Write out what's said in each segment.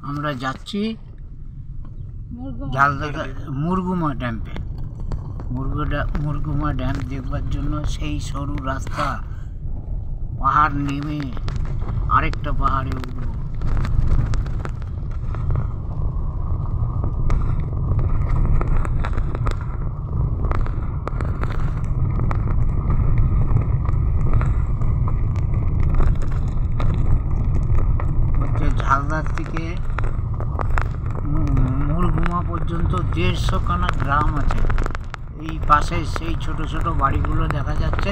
আমরা যাচ্ছি ঝালদা মুরগুমা ড্যামে। মুরগুমা ড্যাম দেখবার জন্য সেই সরু রাস্তা, পাহাড় নেমে আরেকটা পাহাড়ে উঠব। ঝালদার থেকে মুরগুমা পর্যন্ত 150 খানা গ্রাম আছে। এই পাশে সেই ছোট ছোট বাড়িগুলো দেখা যাচ্ছে,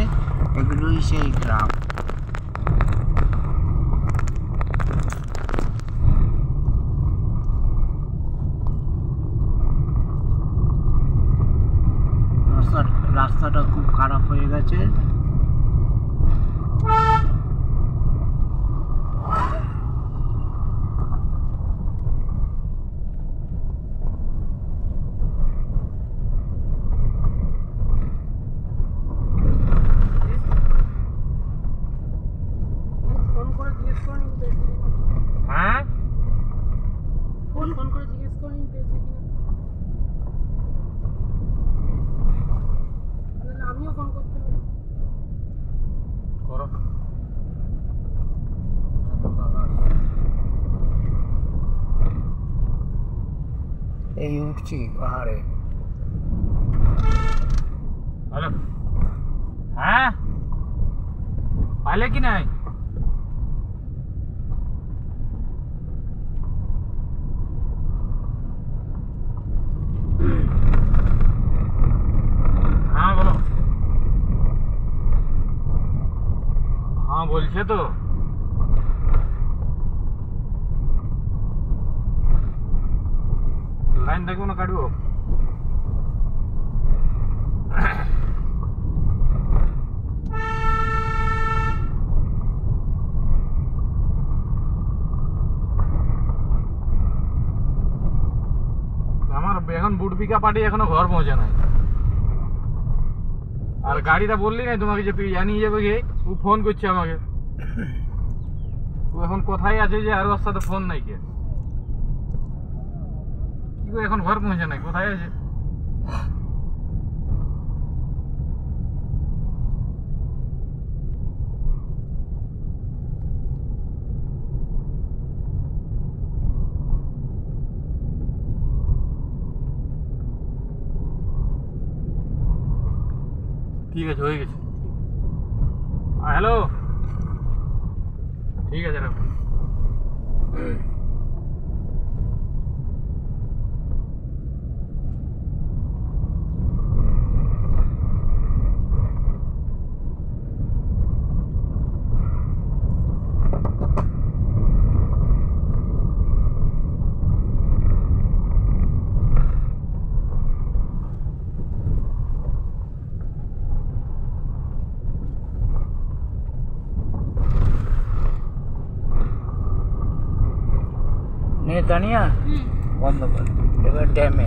এগুলোই সেই গ্রাম। রাস্তাটা খুব খারাপ হয়ে গেছে। এই উঠছি পাহাড়ে। হ্যালো, হ্যাঁ পাইলে কি নাই? हाँ बोलो। हाँ बोलছে তো। লাইন দেখবো না, কাটবো? আমার এখন বুট পিকা পার্টি এখনো ঘর পৌঁছে নাই। আর গাড়িটা বললি না তোমাকে যে তুই জানিয়ে যাবে গে, ও ফোন করছে আমাকে। ও এখন কোথায় আছে যে, আর ওর সাথে ফোন নাই কে? এখন ঘর পৌঁছে নাই, কোথায় আছে? ঠিক আছে, হয়ে গেছে। হ্যালো, ঠিক আছে রাখো। তানিয়া বন্ধ কর এবার ড্যামে।